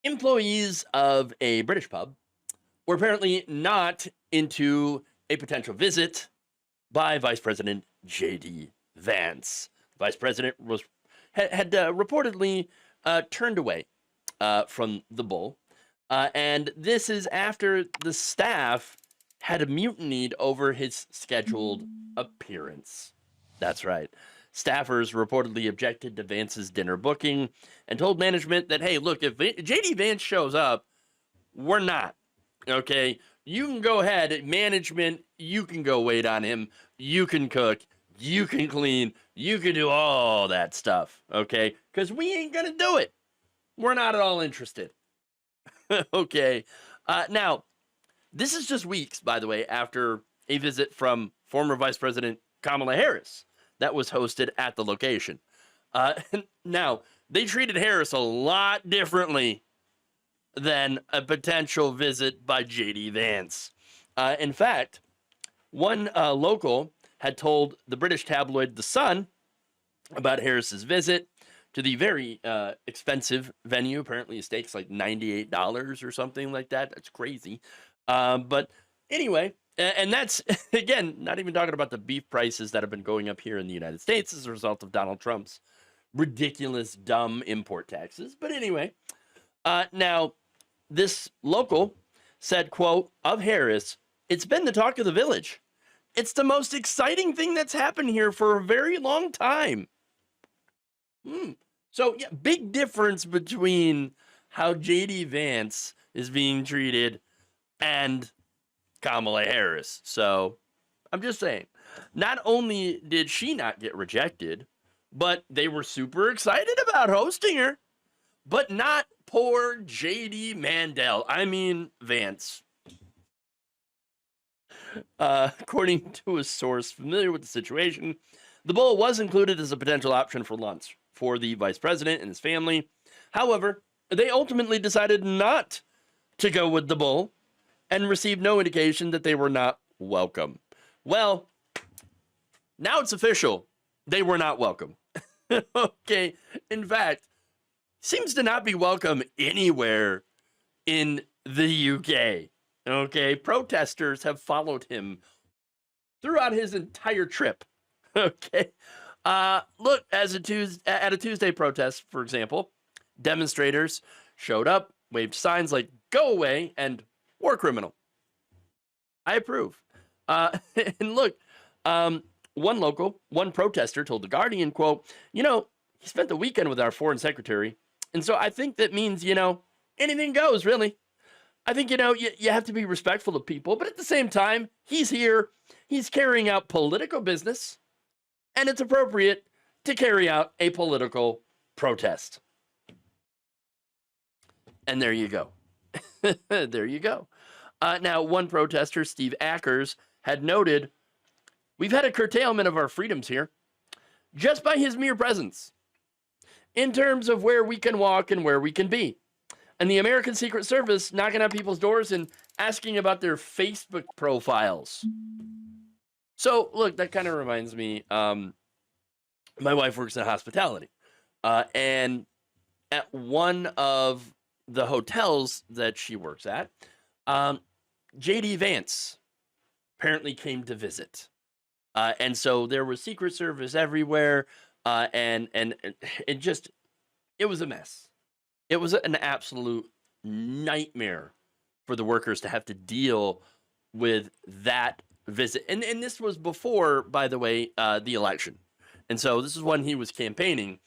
Employees of a British pub were apparently not into a potential visit by Vice President JD Vance. The Vice President had reportedly turned away from the bull, and this is after the staff had mutinied over his scheduled appearance. That's right. Staffers reportedly objected to Vance's dinner booking and told management that, hey, look, if JD Vance shows up, we're not. Okay, you can go ahead, management, you can go wait on him, you can cook, you can clean, you can do all that stuff, okay? Because we ain't gonna do it. We're not at all interested. Okay, now, this is just weeks, by the way, after a visit from former Vice President Kamala Harris that was hosted at the location. Now, they treated Harris a lot differently than a potential visit by JD Vance. In fact, one local had told the British tabloid The Sun about Harris's visit to the very expensive venue. Apparently, his steak's like $98 or something like that. That's crazy. But anyway, and that's, again, not even talking about the beef prices that have been going up here in the United States as a result of Donald Trump's ridiculous, dumb import taxes. But anyway, now, this local said, quote, of Harris, "It's been the talk of the village. It's the most exciting thing that's happened here for a very long time." So, yeah, big difference between how JD Vance is being treated and Kamala Harris. So, I'm just saying, not only did she not get rejected, but they were super excited about hosting her, but not poor JD Mandel. I mean, Vance. According to a source familiar with the situation, the bull was included as a potential option for lunch for the vice president and his family. However, they ultimately decided not to go with the bull and received no indication that they were not welcome. Well, now it's official. They were not welcome. Okay. In fact, seems to not be welcome anywhere in the UK. Okay. Protesters have followed him throughout his entire trip. Okay. Look, at a Tuesday protest, for example, demonstrators showed up, waved signs like "Go away" and "War criminal." I approve. And look, one protester told The Guardian, quote, "He spent the weekend with our foreign secretary. And so I think that means, anything goes, really. I think, you have to be respectful of people. But at the same time, he's here. He's carrying out political business. And it's appropriate to carry out a political protest." And there you go. There you go. Now, one protester, Steve Ackers, had noted, "We've had a curtailment of our freedoms here just by his mere presence in terms of where we can walk and where we can be. And the American Secret Service knocking on people's doors and asking about their Facebook profiles." So, look, that kind of reminds me, my wife works in hospitality. And at one of the hotels that she works at, JD Vance apparently came to visit. And so there was Secret Service everywhere. And it was a mess. It was an absolute nightmare for the workers to have to deal with that visit. And this was before, by the way, the election. And so this is when he was campaigning.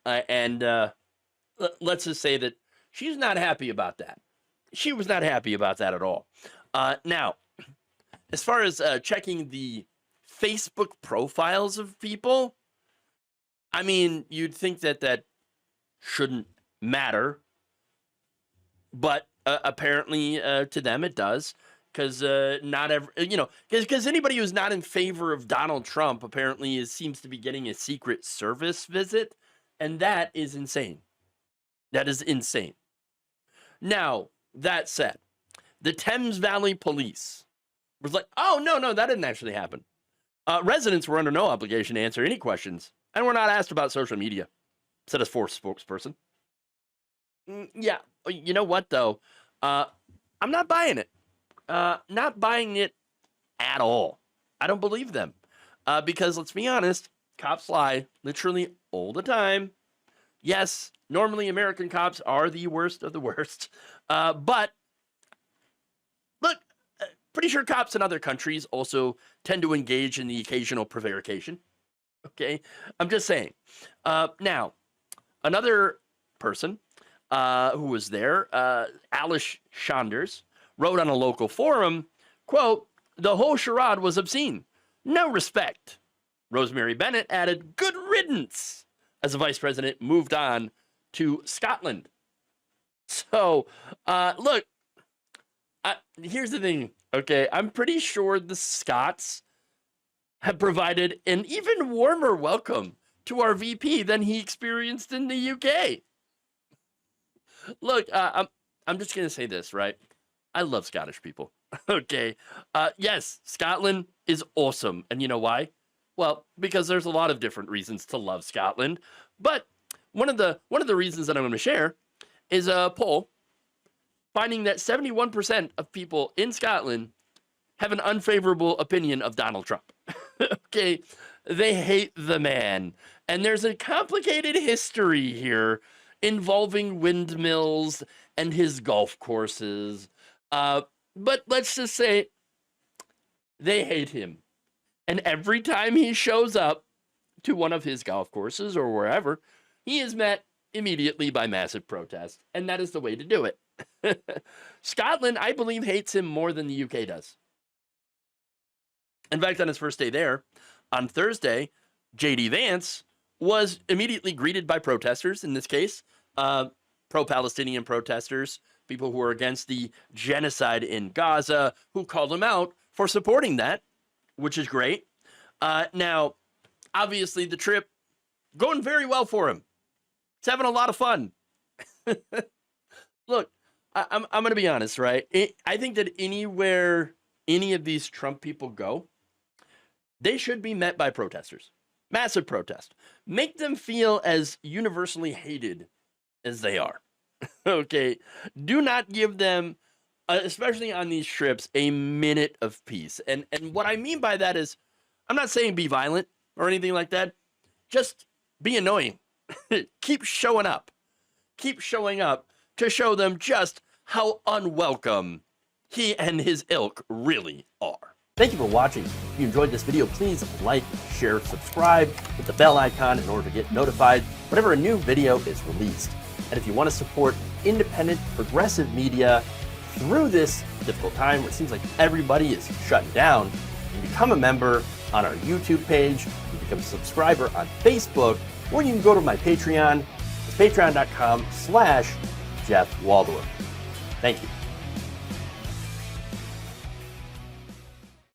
Let's just say that she's not happy about that. She was not happy about that at all. Now, as far as checking the Facebook profiles of people, I mean, you'd think that shouldn't matter, but apparently to them it does, because not every, because anybody who's not in favor of Donald Trump apparently seems to be getting a Secret Service visit, and that is insane. That is insane. Now, that said, the Thames Valley Police was like, "Oh, no, that didn't actually happen. Residents were under no obligation to answer any questions, and were not asked about social media," said a force spokesperson. Yeah, you know what though? I'm not buying it. Not buying it at all. I don't believe them. Because let's be honest, cops lie literally all the time. Yes, normally American cops are the worst of the worst. But look, pretty sure cops in other countries also tend to engage in the occasional prevarication. Okay, I'm just saying. Now, another person who was there, Alice Saunders, wrote on a local forum, quote, "The whole charade was obscene. No respect." Rosemary Bennett added, "Good riddance," as the vice president moved on to Scotland. So, look, here's the thing, okay? I'm pretty sure the Scots have provided an even warmer welcome to our VP than he experienced in the UK. Look, I'm just going to say this, right? I love Scottish people, okay? Yes, Scotland is awesome. And you know why? Well, because there's a lot of different reasons to love Scotland. But one of the reasons that I'm going to share is a poll finding that 71% of people in Scotland have an unfavorable opinion of Donald Trump. Okay, they hate the man. And there's a complicated history here involving windmills and his golf courses. But let's just say they hate him. And every time he shows up to one of his golf courses or wherever, he is met immediately by massive protest. And that is the way to do it. Scotland, I believe, hates him more than the UK does. In fact, on his first day there, on Thursday, JD Vance was immediately greeted by protesters, in this case, pro-Palestinian protesters, people who are against the genocide in Gaza, who called him out for supporting that, which is great. Now, obviously, the trip going very well for him. He's having a lot of fun. Look, I'm going to be honest, right? I think that anywhere any of these Trump people go, they should be met by protesters. Massive protest. Make them feel as universally hated as they are. Okay? Do not give them, especially on these trips, a minute of peace. And what I mean by that is, I'm not saying be violent or anything like that. Just be annoying. Keep showing up. Keep showing up to show them just how unwelcome he and his ilk really are. Thank you for watching. If you enjoyed this video, please like, share, subscribe, hit the bell icon in order to get notified whenever a new video is released. And if you want to support independent, progressive media through this difficult time where it seems like everybody is shutting down, you become a member on our YouTube page, you become a subscriber on Facebook, or you can go to my Patreon. It's patreon.com/Jeff Waldorf. Thank you.